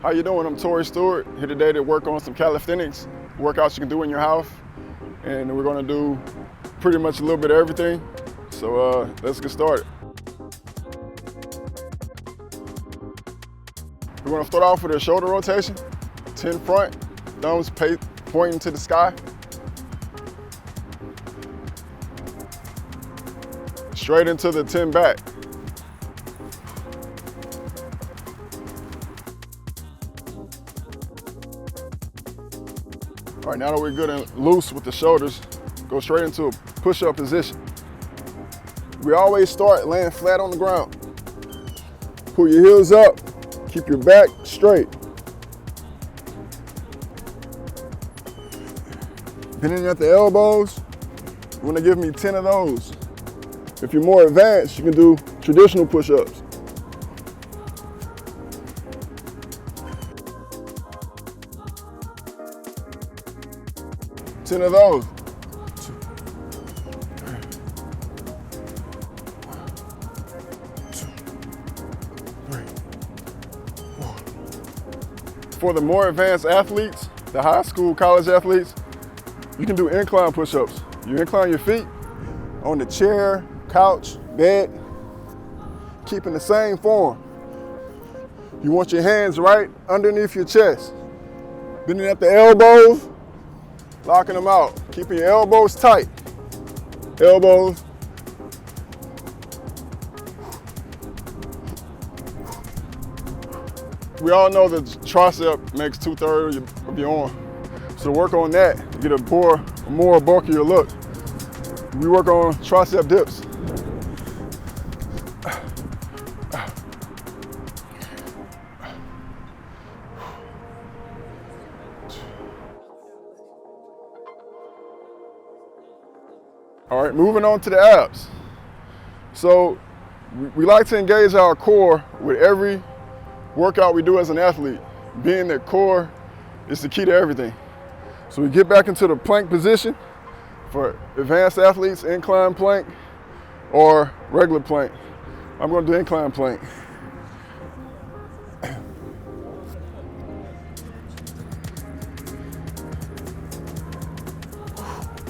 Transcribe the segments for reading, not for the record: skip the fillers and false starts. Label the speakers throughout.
Speaker 1: How you doing? I'm Torri Stewart, here today to work on some calisthenics, workouts you can do in your house. And we're gonna do pretty much a little bit of everything. So let's get started. We're gonna start off with a shoulder rotation, 10 front, thumbs pointing to the sky. Straight into the 10 back. All right, now that we're good and loose with the shoulders, go straight into a push-up position. We always start laying flat on the ground. Pull your heels up, keep your back straight. Bending at the elbows, you wanna give me 10 of those. If you're more advanced, you can do traditional push-ups. Ten of those. 2, 3, 2, 3, 4. For the more advanced athletes, the high school, college athletes, you can do incline push-ups. You incline your feet on the chair, couch, bed, keeping the same form. You want your hands right underneath your chest. Bending at the elbows, locking them out, keeping your elbows tight. Elbows. We all know that tricep makes 2/3 of your arm. So work on that, get a more bulkier look. We work on tricep dips. All right, moving on to the abs. So we like to engage our core with every workout we do as an athlete, being that core is the key to everything. So we get back into the plank position for advanced athletes, incline plank or regular plank. I'm gonna do incline plank.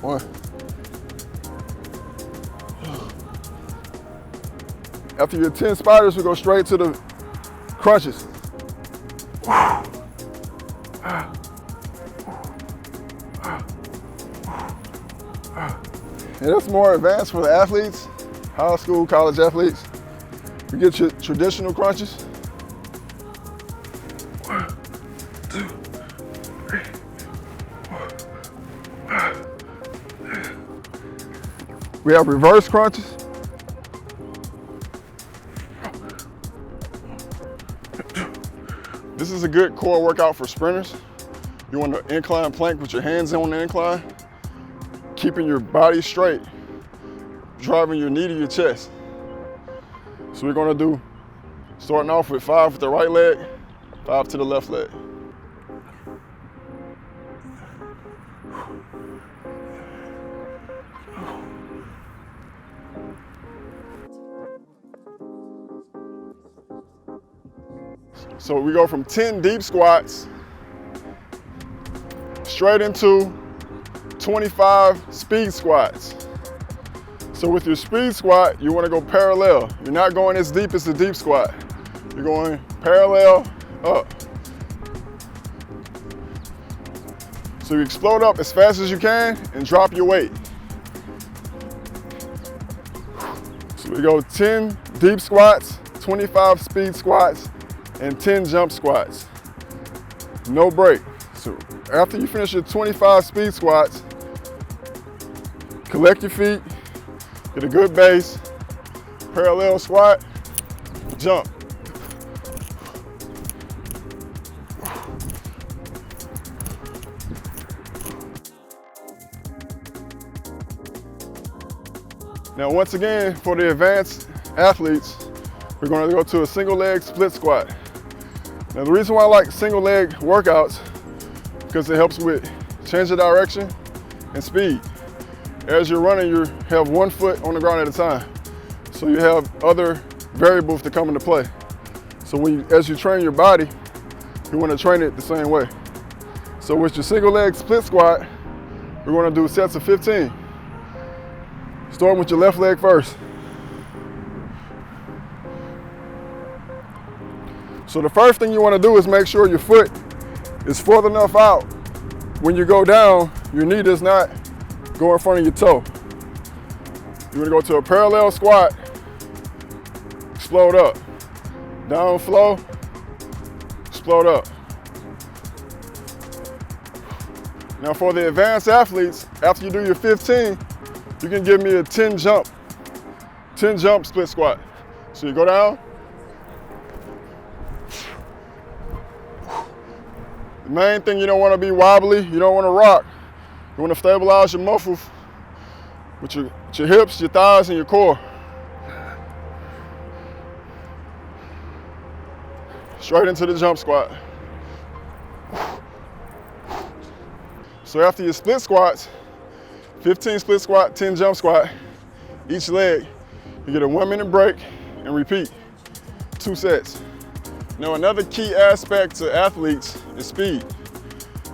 Speaker 1: One. After your 10 spiders, we go straight to the crunches. And that's more advanced for the athletes, high school, college athletes. We get your traditional crunches. 1, 2, 3, 4. We have reverse crunches. This is a good core workout for sprinters. You want to incline plank with your hands on the incline, keeping your body straight, driving your knee to your chest. So we're gonna do, starting off with 5 with the right leg, 5 to the left leg. So we go from 10 deep squats straight into 25 speed squats. So with your speed squat, you want to go parallel. You're not going as deep as the deep squat. You're going parallel up. So you explode up as fast as you can and drop your weight. So we go 10 deep squats, 25 speed squats, and 10 jump squats. No break. So after you finish your 25 speed squats, collect your feet, get a good base, parallel squat, jump. Now once again, for the advanced athletes, we're going to go to a single leg split squat. Now the reason why I like single leg workouts, because it helps with change of direction and speed. As you're running, you have one foot on the ground at a time. So you have other variables to come into play. So as you train your body, you want to train it the same way. So with your single leg split squat, we're going to do sets of 15. Starting with your left leg first. So the first thing you want to do is make sure your foot is further enough out. When you go down, your knee does not go in front of your toe. You want to go to a parallel squat, explode up. Down flow, explode up. Now for the advanced athletes, after you do your 15, you can give me a 10 jump split squat. So you go down. The main thing, you don't want to be wobbly, you don't want to rock. You want to stabilize your muscles with your hips, your thighs, and your core. Straight into the jump squat. So after your split squats, 15 split squat, 10 jump squat, each leg, you get a 1 minute break and repeat, 2 sets. Now another key aspect to athletes is speed.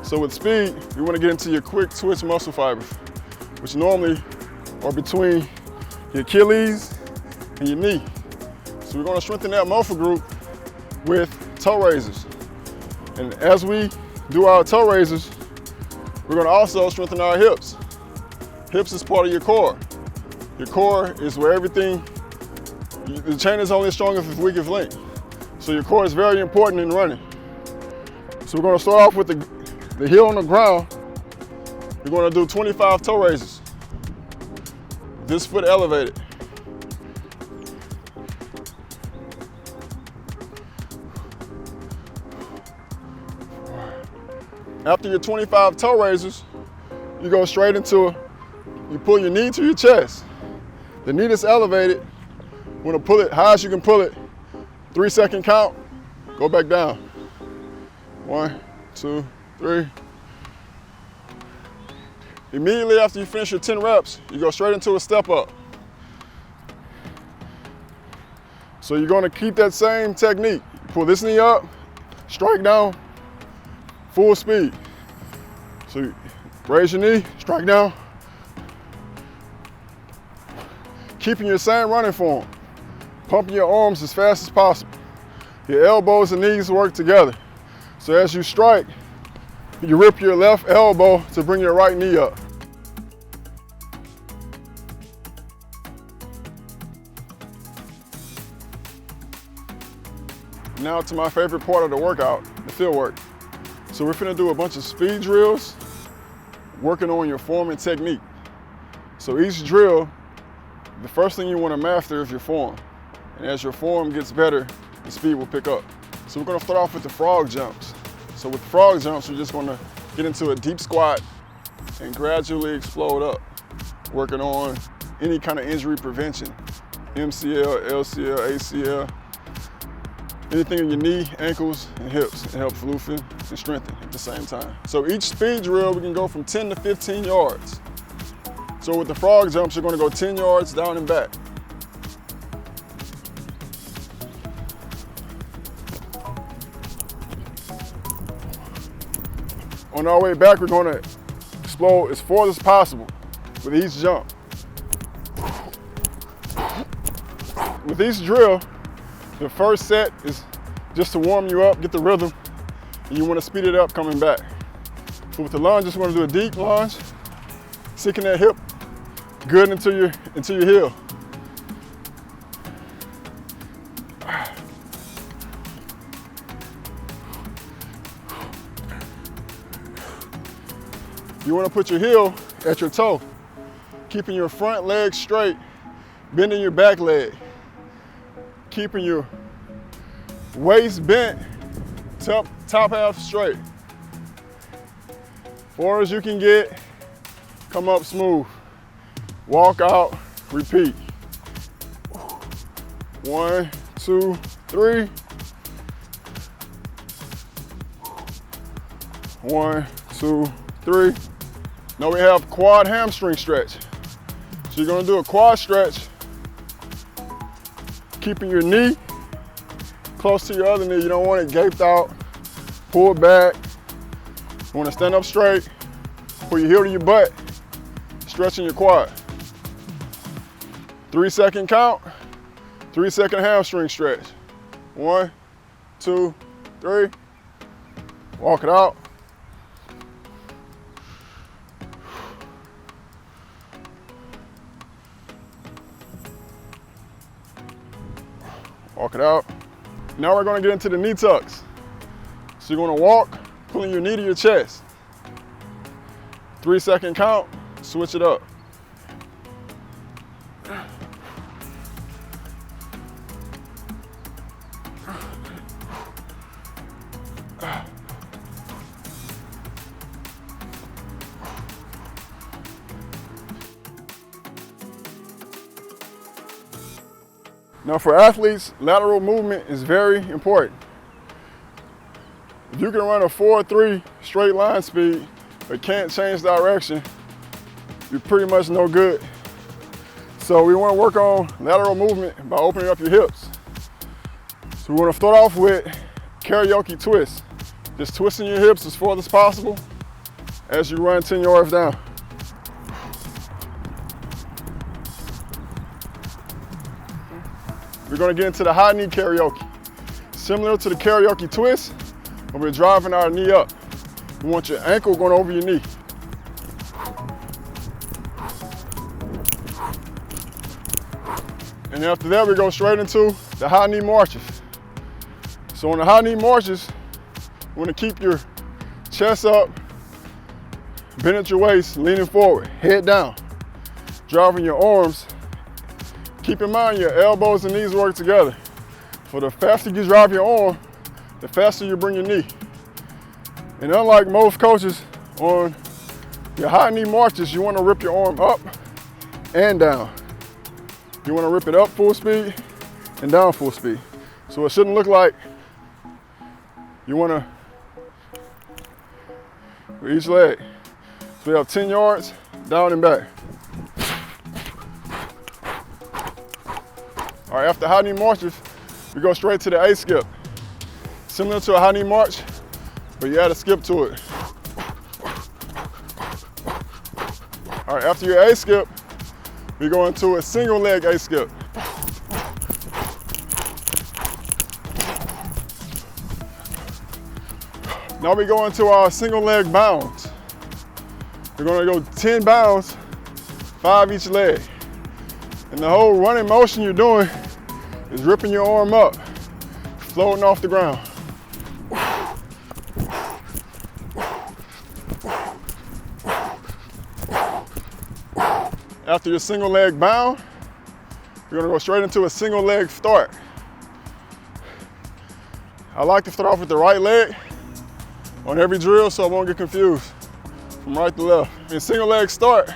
Speaker 1: So with speed, you want to get into your quick twitch muscle fibers, which normally are between your Achilles and your knee. So we're going to strengthen that muscle group with toe raises. And as we do our toe raises, we're going to also strengthen our hips. Hips is part of your core. Your core is where everything, the chain is only strong if it's weakest link. So your core is very important in running. So we're going to start off with the heel on the ground. We're going to do 25 toe raises. This foot elevated. After your 25 toe raises, you go straight into, you pull your knee to your chest. The knee is elevated. You want to pull it high as you can pull it. 3-second count, go back down. 1, 2, 3. Immediately after you finish your 10 reps, you go straight into a step up. So you're going to keep that same technique. Pull this knee up, strike down, full speed. So you raise your knee, strike down. Keeping your same running form. Pumping your arms as fast as possible. Your elbows and knees work together. So as you strike, you rip your left elbow to bring your right knee up. Now to my favorite part of the workout, the field work. So we're finna do a bunch of speed drills, working on your form and technique. So each drill, the first thing you want to master is your form. And as your form gets better, the speed will pick up. So we're going to start off with the frog jumps. So with frog jumps, we're just going to get into a deep squat and gradually explode up, working on any kind of injury prevention, MCL, LCL, ACL, anything in your knee, ankles, and hips. It helps loosen and strengthen at the same time. So each speed drill, we can go from 10 to 15 yards. So with the frog jumps, you're going to go 10 yards down and back. On our way back, we're going to explode as far as possible with each jump. With each drill, the first set is just to warm you up, get the rhythm, and you want to speed it up coming back. So with the lunge, just want to do a deep lunge, sinking that hip good into your heel. You want to put your heel at your toe, keeping your front leg straight, bending your back leg, keeping your waist bent, top half straight. Far as you can get, come up smooth. Walk out, repeat. 1, 2, 3. 1, 2, 3. Now we have quad hamstring stretch. So you're gonna do a quad stretch, keeping your knee close to your other knee. You don't want it gaped out. Pull back. You wanna stand up straight. Pull your heel to your butt. Stretching your quad. 3-second count. 3-second hamstring stretch. 1, 2, 3. Walk it out. Walk it out. Now we're gonna get into the knee tucks. So you're gonna walk, pulling your knee to your chest. 3-second count, switch it up. Now for athletes, lateral movement is very important. If you can run a 4-3 straight line speed, but can't change direction, you're pretty much no good. So we want to work on lateral movement by opening up your hips. So we want to start off with karaoke twist. Just twisting your hips as far as possible as you run 10 yards down. We're gonna get into the high knee karaoke. Similar to the karaoke twist, but we're driving our knee up. We want your ankle going over your knee. And after that, we go straight into the high knee marches. So on the high knee marches, you wanna keep your chest up, bend at your waist, leaning forward, head down, driving your arms. Keep in mind your elbows and knees work together. For the faster you drive your arm, the faster you bring your knee. And unlike most coaches, on your high knee marches, you want to rip your arm up and down. You want to rip it up full speed and down full speed. So it shouldn't look like you want to, with each leg. So we have 10 yards, down and back. All right, after high knee marches, we go straight to the A skip. Similar to a high knee march, but you add a skip to it. All right, after your A skip, we go into a single leg A skip. Now we go into our single leg bounds. We're gonna go 10 bounds, 5 each leg. And the whole running motion you're doing is ripping your arm up, floating off the ground. After your single leg bound, you're gonna go straight into a single leg start. I like to start off with the right leg on every drill so I won't get confused from right to left. In single leg start,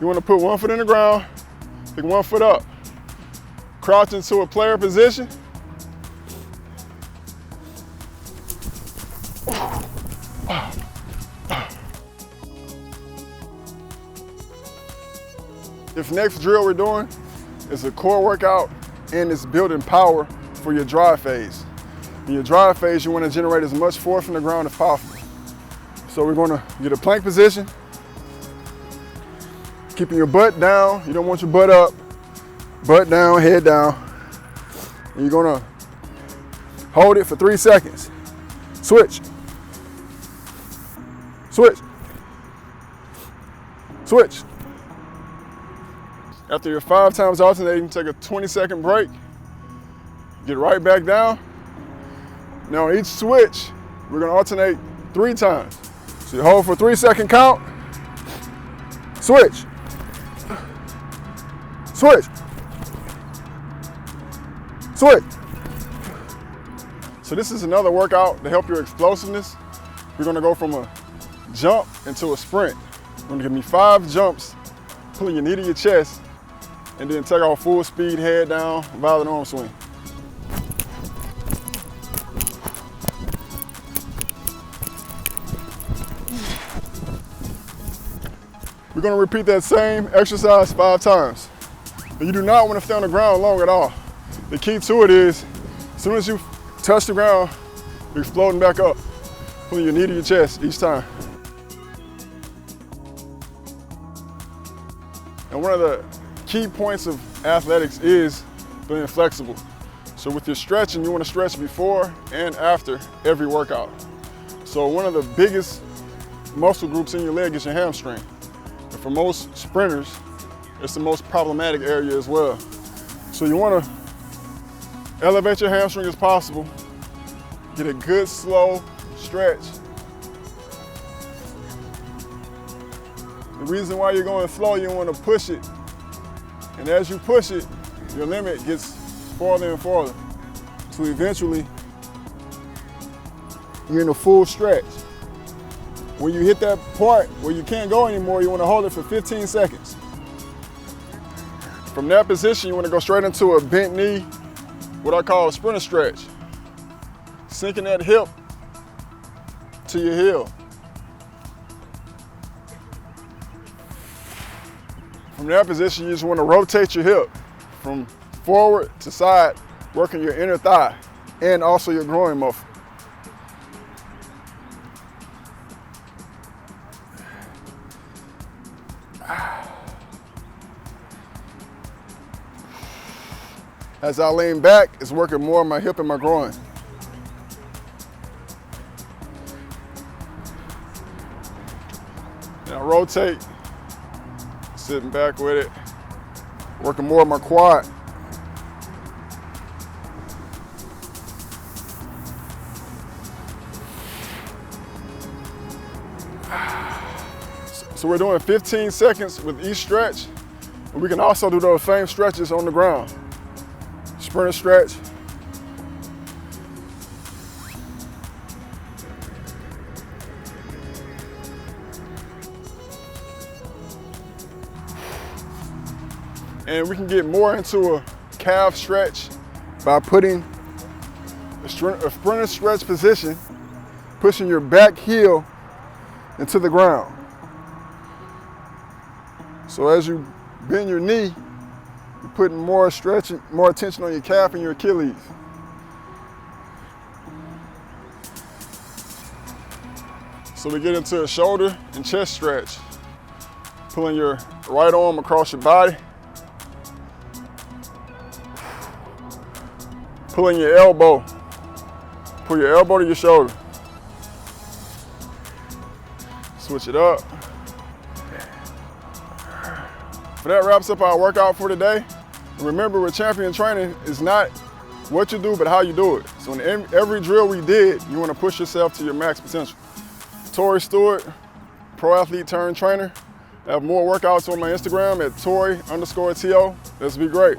Speaker 1: you wanna put one foot in the ground, pick one foot up. Crouch into a player position. This next drill we're doing is a core workout and it's building power for your drive phase. In your drive phase, you want to generate as much force from the ground as possible. So we're going to get a plank position, keeping your butt down. You don't want your butt up, butt down, head down. And you're going to hold it for 3 seconds. Switch. Switch. Switch. After your 5 times alternating, take a 20-second break. Get right back down. Now on each switch, we're gonna alternate 3 times. So you hold for 3-second count. Switch. Switch. Switch. So this is another workout to help your explosiveness. We're gonna go from a jump into a sprint. You're gonna give me 5 jumps, pulling your knee to your chest, and then take off full speed, head down, violent arm swing. We're gonna repeat that same exercise 5 times. And you do not wanna stay on the ground long at all. The key to it is, as soon as you touch the ground, exploding back up, pulling your knee to your chest each time. And one of the key points of athletics is being flexible. So with your stretching, you want to stretch before and after every workout. So one of the biggest muscle groups in your leg is your hamstring. And for most sprinters, it's the most problematic area as well. So you want to elevate your hamstring as possible, get a good slow stretch. The reason why you're going slow, you want to push it. And as you push it, your limit gets farther and farther. So eventually, you're in a full stretch. When you hit that part where you can't go anymore, you want to hold it for 15 seconds. From that position, you want to go straight into a bent knee, what I call a sprinter stretch. Sinking that hip to your heel. From that position, you just want to rotate your hip from forward to side, working your inner thigh and also your groin muscle. As I lean back, it's working more on my hip and my groin. Now rotate, sitting back with it, working more on my quad. So we're doing 15 seconds with each stretch, and we can also do those same stretches on the ground. Sprinter stretch. And we can get more into a calf stretch by putting a sprinter stretch position, pushing your back heel into the ground. So as you bend your knee, you're putting more stretching, more attention on your calf and your Achilles. So we get into a shoulder and chest stretch. Pulling your right arm across your body. Pulling your elbow. Pull your elbow to your shoulder. Switch it up. But that wraps up our workout for today. And remember, with champion training, it's not what you do, but how you do it. So in every drill we did, you want to push yourself to your max potential. Torri Stewart, pro athlete turned trainer. I have more workouts on my Instagram at Torri_TO. Let's be great.